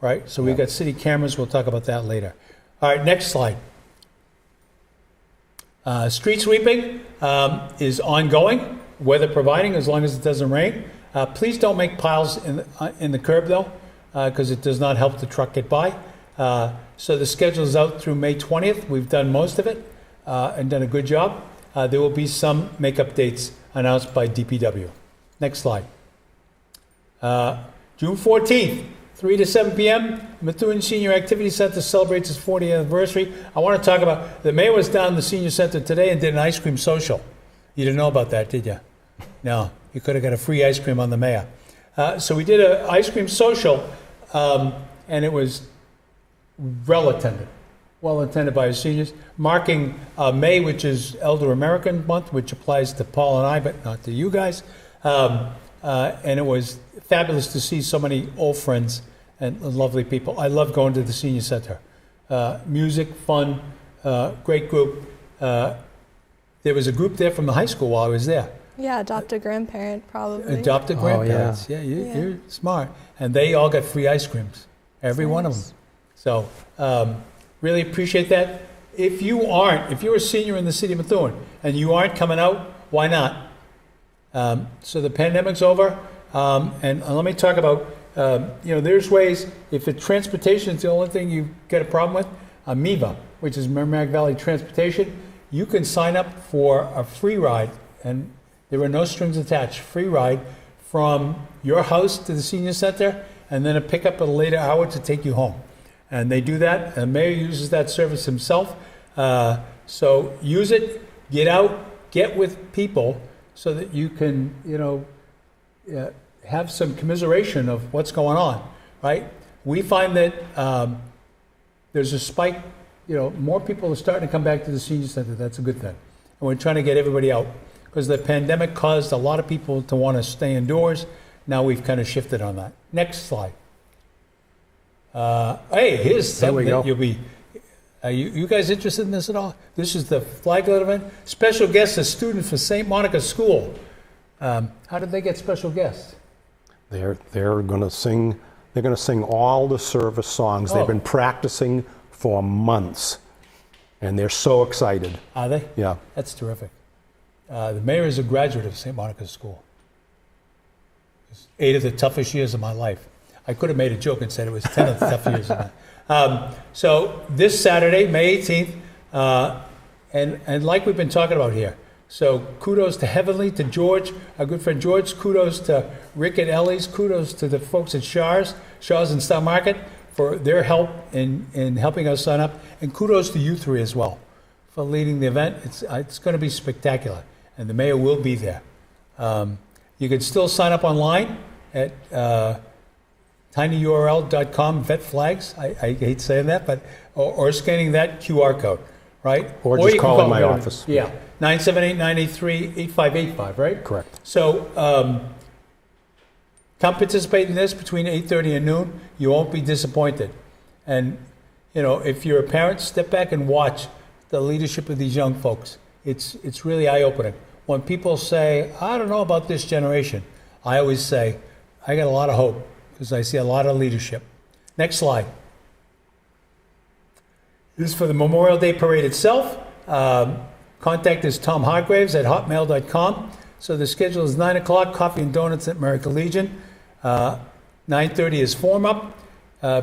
right? So we've got city cameras, we'll talk about that later. All right, next slide. Street sweeping is ongoing, weather providing, as long as it doesn't rain. Please don't make piles in the curb though, because it does not help the truck get by. So the schedule is out through May 20th. We've done most of it and done a good job. There will be some makeup dates announced by DPW. Next slide. June 14th, 3 to 7 p.m., Methuen Senior Activity Center celebrates its 40th anniversary. I want to talk about, the mayor was down in the senior center today and did an ice cream social. You didn't know about that, did you? No, you could have got a free ice cream on the mayor. So we did an ice cream social, and it was well attended by the seniors, marking May, which is Elder American Month, which applies to Paul and I, but not to you guys. And it was fabulous to see so many old friends and lovely people. I love going to the senior center. Music, fun, great group. There was a group there from the high school while I was there. Yeah, adopted grandparent, probably. Adopted grandparents. Yeah, you're smart. And they all got free ice creams, every one of them. So really appreciate that. If you're a senior in the city of Methuen and you aren't coming out, why not? So the pandemic's over, and let me talk about, there's ways, if transportation is the only thing you get a problem with, MEVA, which is Merrimack Valley Transportation, you can sign up for a free ride, and there are no strings attached, free ride from your house to the senior center, and then a pickup at a later hour to take you home. And they do that, and the mayor uses that service himself. So use it, get out, get with people, so that you can, have some commiseration of what's going on, right? We find that there's a spike, more people are starting to come back to the senior center. That's a good thing. And we're trying to get everybody out because the pandemic caused a lot of people to want to stay indoors. Now we've kind of shifted on that. Next slide. Hey, here's something that you'll be... you guys interested in this at all? This is the flag lit event. Special guest, a student for St. Monica School. How did they get special guests? They're going to sing. They're going to sing all the service songs. They've been practicing for months, and they're so excited. Are they? Yeah. That's terrific. The mayor is a graduate of St. Monica School. It's 8 of the toughest years of my life. I could have made a joke and said it was 10 of the tough years of my life. So this Saturday, May 18th, and like we've been talking about here, so kudos to Heavenly, to George, our good friend George, kudos to Rick and Ellie's, kudos to the folks at Shaw's and Star Market for their help in helping us sign up, and kudos to you three as well for leading the event. It's going to be spectacular, and the mayor will be there. You can still sign up online at tinyurl.com, vet flags. I hate saying that, but or scanning that QR code, right? Or just calling my office. Yeah, 978-983-8585, right? Correct. So come participate in this between 8:30 and noon. You won't be disappointed. And, you know, if you're a parent, step back and watch the leadership of these young folks. It's really eye-opening. When people say, I don't know about this generation, I always say, I got a lot of hope because I see a lot of leadership. Next slide. This is for the Memorial Day Parade itself. Contact is tomhargraves@hotmail.com. So the schedule is 9 o'clock, coffee and donuts at American Legion. 9:30 is form up.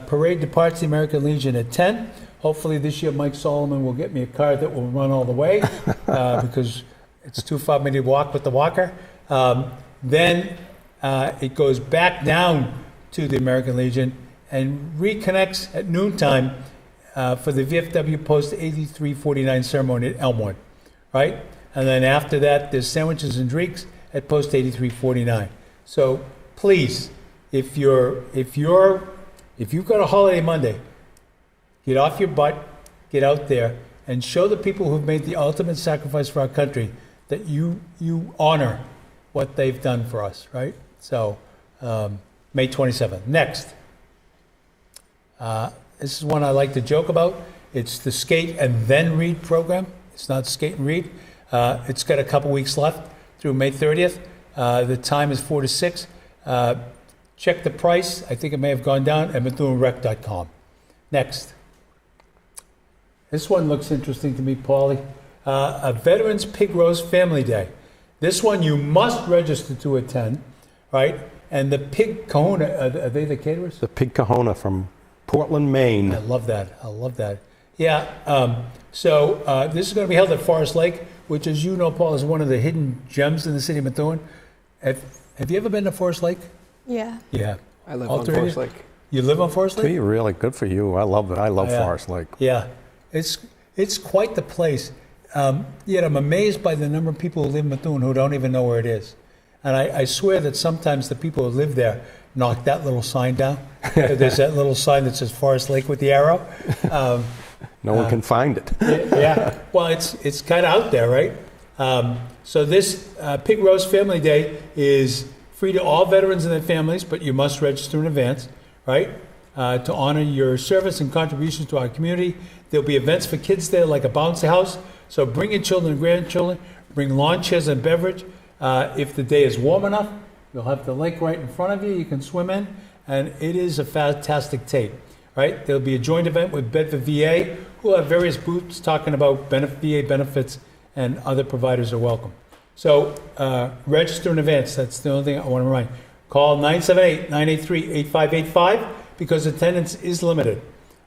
Parade departs the American Legion at 10. Hopefully this year Mike Solomon will get me a car that will run all the way because it's too far for me to walk with the walker. Then it goes back down to the American Legion and reconnects at noontime for the VFW Post 8349 ceremony at Elmwood, right? And then after that, there's sandwiches and drinks at Post 8349. So please, if you've got a holiday Monday, get off your butt, get out there, and show the people who've made the ultimate sacrifice for our country that you honor what they've done for us, right? So, May 27th. Next. This is one I like to joke about. It's the Skate and Then Read program. It's not Skate and Read. It's got a couple weeks left through May 30th. The time is 4 to 6. Check the price. I think it may have gone down at MethuenRec.com. Next. This one looks interesting to me, Paulie. A Veterans Pig Roast Family Day. This one you must register to attend, right? And the Pig Kahuna, are they the caterers? The Pig Kahuna from Portland, Maine. I love that. I love that. Yeah. So this is going to be held at Forest Lake, which, as you know, Paul, is one of the hidden gems in the city of Methuen. Have you ever been to Forest Lake? Yeah. Yeah. I live on Forest Lake. You live on Forest Lake? Really good for you. I love it. I love Forest Lake. Yeah. It's quite the place. Yet I'm amazed by the number of people who live in Methuen who don't even know where it is. And I swear that sometimes the people who live there knock that little sign down. There's that little sign that says Forest Lake with the arrow. No one can find it. Yeah. Well, it's kind of out there, right? So this Pig Roast Family Day is free to all veterans and their families, but you must register in advance, right? To honor your service and contributions to our community. There'll be events for kids there like a bouncy house. So bring your children and grandchildren. Bring lawn chairs and beverage. If the day is warm enough, you'll have the lake right in front of you. You can swim in, and it is a fantastic tape, right? There'll be a joint event with Bedford VA, who will have various booths talking about VA benefits, and other providers are welcome. So register in advance. That's the only thing I want to remind. Call 978-983-8585 because attendance is limited,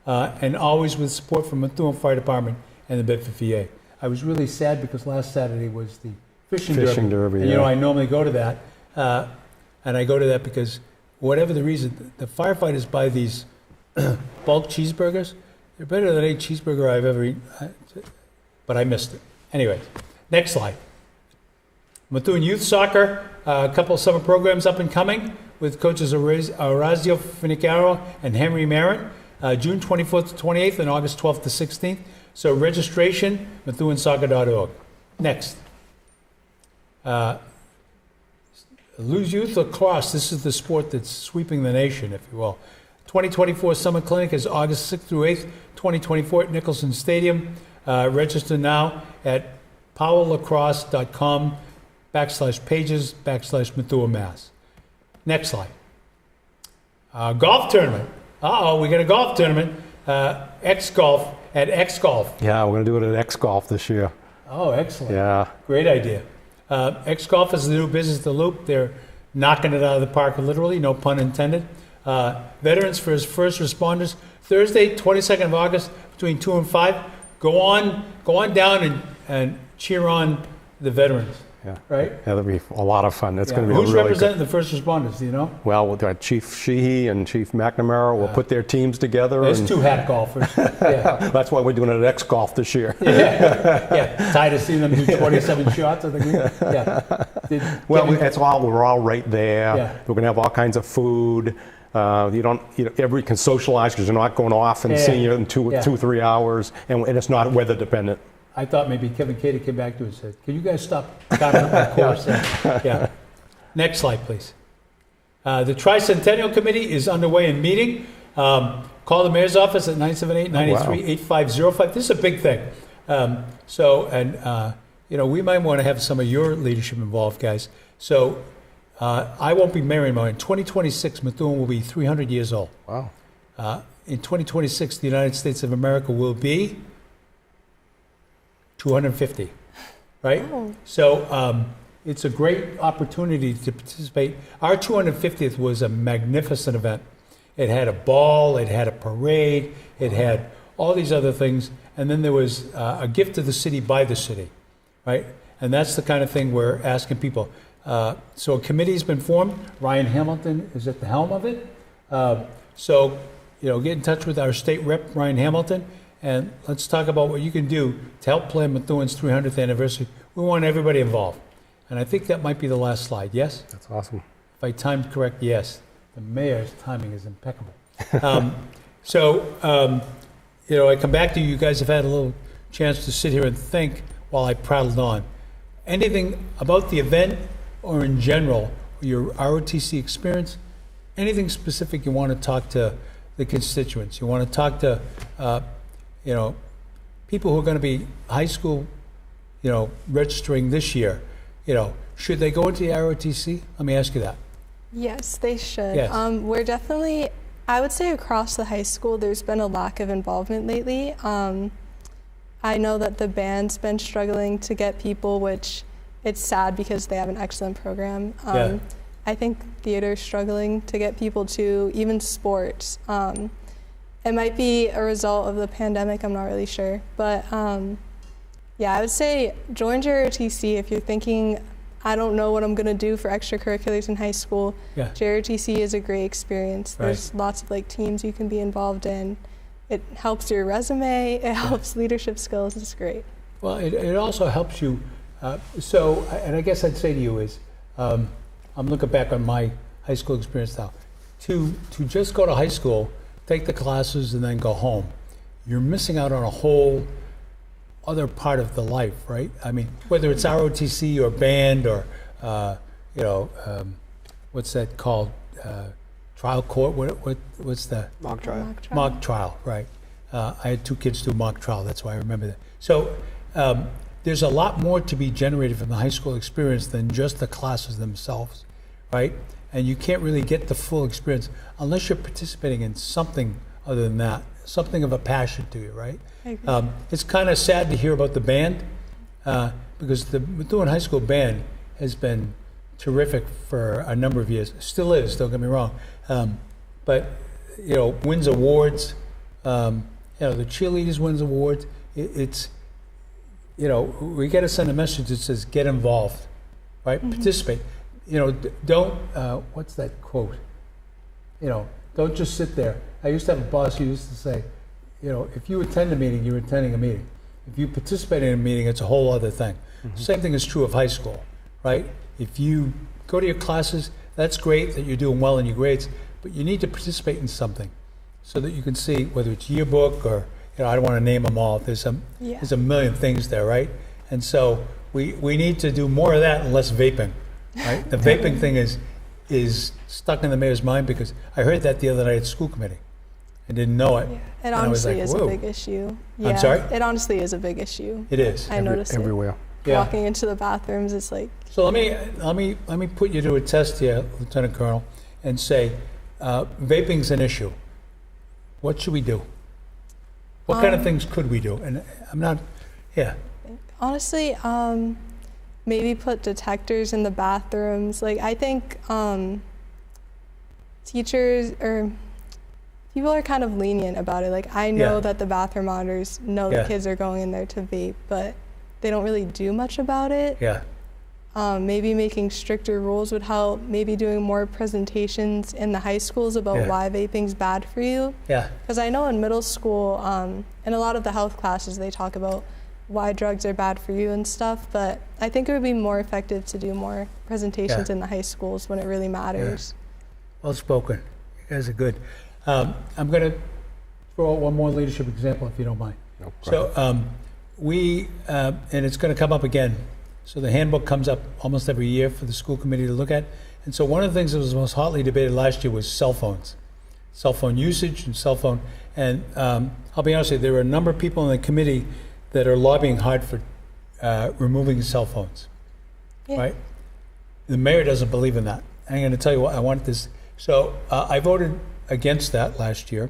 and always with support from Methuen Fire Department and the Bedford VA. I was really sad because last Saturday was the Fishing Derby. And, you know, I normally go to that, and I go to that because whatever the reason, the firefighters buy these bulk cheeseburgers. They're better than any cheeseburger I've ever eaten, but I missed it. Anyway, next slide. Methuen Youth Soccer, a couple of summer programs up and coming with coaches Orazio Finicaro and Henry Marin, June 24th to 28th and August 12th to 16th. So registration, MethuenSoccer.org. Next. Lose Youth Lacrosse. This is the sport that's sweeping the nation, if you will. 2024 Summer Clinic is August 6th through 8th, 2024 at Nicholson Stadium. Register now at powellacrosse.com/pages/Methuen, Mass. Next slide. Golf tournament. We got a golf tournament. X Golf at X Golf. Yeah, we're going to do it at X Golf this year. Oh, excellent. Yeah. Great idea. X Golf is the new business to Loop. They're knocking it out of the park, literally, no pun intended. Veterans for his first responders, Thursday, 22nd of August, between 2 and 5. Go on down and cheer on the veterans. Yeah. Right? Yeah, that'll be a lot of fun. It's going to be Who's really representing the first responders? Do you know? Well, we've got Chief Sheehy and Chief McNamara will put their teams together. There's and two hat golfers. Yeah. That's why we're doing it at X Golf this year. Yeah. Tired of seeing them do 27 shots. I think. Yeah. We're all right there. Yeah. We're going to have all kinds of food. Everybody can socialize because you're not going off and seeing you in 2-3 hours, and it's not weather dependent. I thought maybe Kevin Cater came back to us and said, can you guys stop counting up my course? Yeah. Next slide, please. The Tricentennial Committee is underway and meeting. Call the mayor's office at 978-983-8505. This is a big thing. We might want to have some of your leadership involved, guys. So I won't be mayor anymore. In 2026, Methuen will be 300 years old. Wow. In 2026, the United States of America will be 250, right? Oh. So it's a great opportunity to participate. Our 250th was a magnificent event. It had a ball, it had a parade, it had all these other things, and then there was a gift to the city by the city, right? And that's the kind of thing we're asking people. So a committee's been formed. Ryan Hamilton is at the helm of it. Get in touch with our state rep, Ryan Hamilton, and let's talk about what you can do to help plan Methuen's 300th anniversary. We want everybody involved. And I think that might be the last slide, yes? That's awesome. If I timed correct, yes. The mayor's timing is impeccable. I come back to you. You guys have had a little chance to sit here and think while I prattled on. Anything about the event or in general, your ROTC experience, anything specific you want to talk to the constituents? You want to talk to, people who are going to be high school, registering this year. Should they go into the ROTC? Let me ask you that. Yes, they should. Yes. We're definitely, I would say across the high school, there's been a lack of involvement lately. I know that the band's been struggling to get people, which it's sad because they have an excellent program. I think theater's struggling to get people to, even sports. It might be a result of the pandemic, I'm not really sure. But I would say join JROTC if you're thinking, I don't know what I'm going to do for extracurriculars in high school. Yeah. JROTC is a great experience. There's lots of teams you can be involved in. It helps your resume. It helps leadership skills. It's great. Well, it also helps you. And I guess I'd say to you is, I'm looking back on my high school experience now. To just go to high school, take the classes, and then go home, you're missing out on a whole other part of the life, right? I mean, whether it's ROTC or band or, what's that called? Trial court? What's the? Mock trial. Mock trial, right. I had 2 kids do mock trial. That's why I remember that. So there's a lot more to be generated from the high school experience than just the classes themselves, right? And you can't really get the full experience unless you're participating in something other than that, something of a passion to you, right? It's kind of sad to hear about the band because the Methuen High School band has been terrific for a number of years. Still is, don't get me wrong. But wins awards. The cheerleaders wins awards. We got to send a message that says get involved, right? Mm-hmm. Participate. Don't. What's that quote? Don't just sit there. I used to have a boss who used to say, if you attend a meeting, you're attending a meeting. If you participate in a meeting, it's a whole other thing. Mm-hmm. Same thing is true of high school, right? If you go to your classes, that's great that you're doing well in your grades, but you need to participate in something so that you can see whether it's yearbook or, I don't want to name them all. There's a million things there, right? And so we need to do more of that and less vaping, right? The vaping thing is stuck in the mayor's mind because I heard that the other night at school committee. I didn't know it. Yeah. It honestly is a big issue. Yeah. I'm sorry? It honestly is a big issue. It is. I noticed everywhere. it. Yeah. Walking into the bathrooms, it's like. So let me put you to a test here, Lieutenant Colonel, and say, vaping's an issue. What should we do? What kind of things could we do? And I'm not, Honestly, maybe put detectors in the bathrooms. I think teachers or people are kind of lenient about it. I know that the bathroom monitors know the kids are going in there to vape, but they don't really do much about it. Yeah. Maybe making stricter rules would help. Maybe doing more presentations in the high schools about why vaping's bad for you. Yeah. Because I know in middle school, in a lot of the health classes, they talk about why drugs are bad for you and stuff. But I think it would be more effective to do more presentations in the high schools when it really matters. Yeah. Well spoken. You guys are good. I'm going to throw out one more leadership example, if you don't mind. No problem. So and it's going to come up again. So the handbook comes up almost every year for the school committee to look at, And so one of the things that was most hotly debated last year was cell phones, cell phone usage and cell phone. And I'll be honest with you, there are a number of people in the committee that are lobbying hard for removing cell phones, right? The mayor doesn't believe in that. I'm going to tell you what, I want this. So I voted against that last year.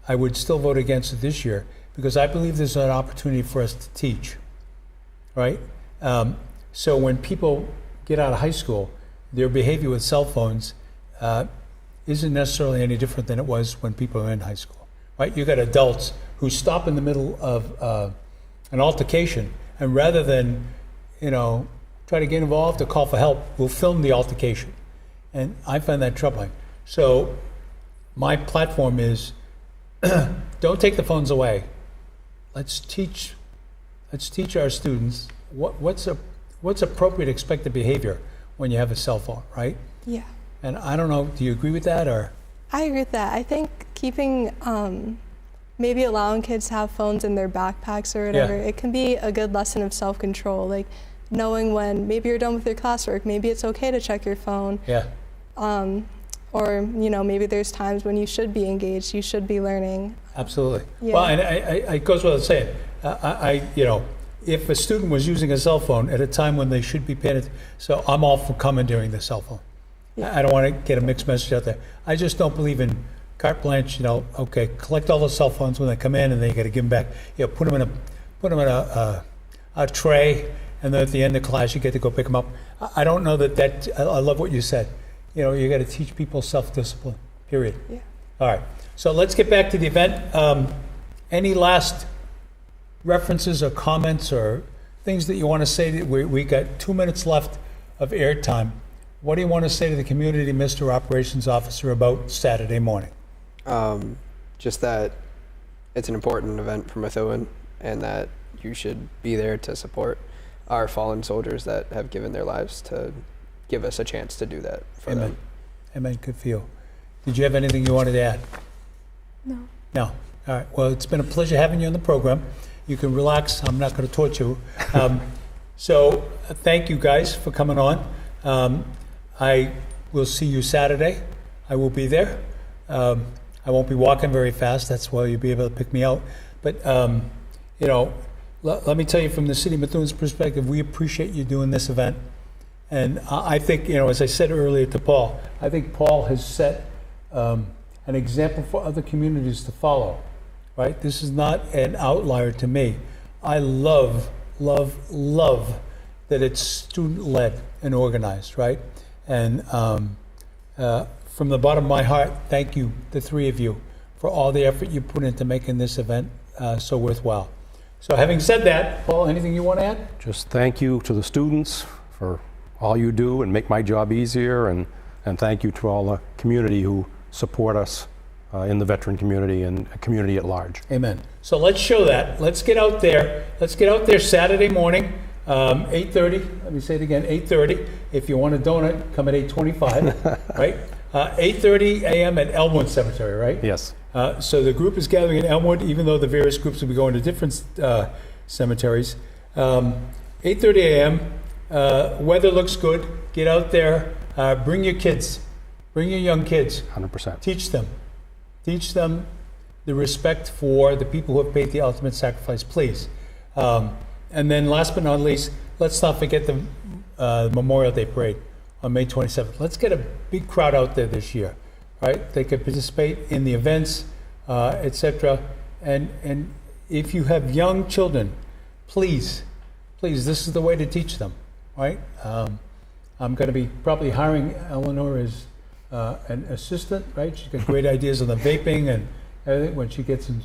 I would still vote against it this year because I believe there's an opportunity for us to teach, right? So when people get out of high school, their behavior with cell phones isn't necessarily any different than it was when people were in high school, right? You got adults who stop in the middle of an altercation, and rather than, try to get involved or call for help, will film the altercation. And I find that troubling. So my platform is, don't take the phones away. Let's teach our students what's appropriate expected behavior when you have a cell phone, right? Yeah. And I don't know, do you agree with that, or? I agree with that. I think keeping, maybe allowing kids to have phones in their backpacks or whatever, it can be a good lesson of self-control. Like knowing when maybe you're done with your classwork, maybe it's okay to check your phone. Yeah. Or, maybe there's times when you should be engaged, you should be learning. Absolutely. Yeah. Well, and it goes without saying, if a student was using a cell phone at a time when they should be paying attention, so I'm all for commandeering the cell phone. Yeah. I don't want to get a mixed message out there. I just don't believe in carte blanche, okay, collect all the cell phones when they come in and then you got to give them back. Put them in a tray, and then at the end of class you get to go pick them up. I don't know that I love what you said. You got to teach people self-discipline, period. Yeah. All right, so let's get back to the event. Any last references or comments or things that you want to say? We got 2 minutes left of airtime. What do you want to say to the community, Mr. Operations Officer, about Saturday morning? Just that it's an important event for Methuen, and that you should be there to support our fallen soldiers that have given their lives to give us a chance to do that for them. Amen. Good feel. Did you have anything you wanted to add? No. No. All right. Well, it's been a pleasure having you on the program. You can relax. I'm not going to torture you. So thank you guys for coming on. I will see you Saturday. I will be there. I won't be walking very fast. That's why you'll be able to pick me out. But, let me tell you from the City of Methuen's perspective, we appreciate you doing this event. And I think, as I said earlier to Paul, I think Paul has set an example for other communities to follow, right? This is not an outlier to me. I love that it's student-led and organized, right? And from the bottom of my heart, thank you, the three of you, for all the effort you put into making this event so worthwhile. So having said that, Paul, anything you want to add? Just thank you to the students for all you do and make my job easier, and thank you to all the community who support us in the veteran community and community at large. Amen. So let's show that. Let's get out there. Let's get out there Saturday morning, 8:30. Let me say it again, 8:30. If you want a donut, come at 8:25, right? 8:30 a.m. at Elmwood Cemetery, right? Yes. So the group is gathering in Elmwood, even though the various groups will be going to different cemeteries. 8:30 a.m. Weather looks good. Get out there. Bring your kids. Bring your young kids. 100%. Teach them. Teach them the respect for the people who have paid the ultimate sacrifice, please. And then last but not least, let's not forget the Memorial Day Parade on May 27th. Let's get a big crowd out there this year, right? They could participate in the events, etc. And if you have young children, please, this is the way to teach them, right? I'm going to be probably hiring Eleanor as an assistant, right? She's got great ideas on the vaping and everything when she gets in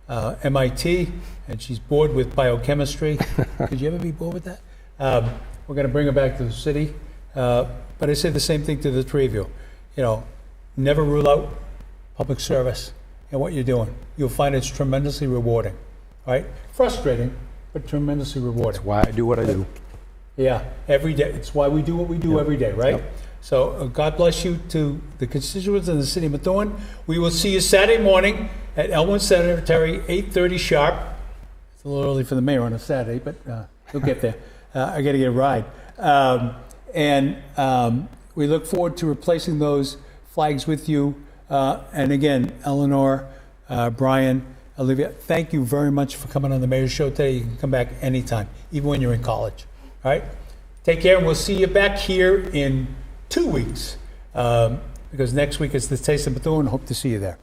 MIT and she's bored with biochemistry. Could you ever be bored with that? We're going to bring her back to the city. But I say the same thing to the three of you. Never rule out public service and what you're doing. You'll find it's tremendously rewarding, right? Frustrating, but tremendously rewarding. That's why I do what I do. Yeah, every day. It's why we do what we do every day, right? Yep. So God bless you to the constituents in the City of Methuen. We will see you Saturday morning at Elmwood Cemetery, 8:30 sharp. It's a little early for the mayor on a Saturday, but he'll get there. I got to get a ride. And we look forward to replacing those flags with you. And again, Eleanor, Brian, Olivia, thank you very much for coming on the Mayor's Show today. You can come back anytime, even when you're in college. All right? Take care, and we'll see you back here in 2 weeks. Because next week is the Taste of Methuen. Hope to see you there.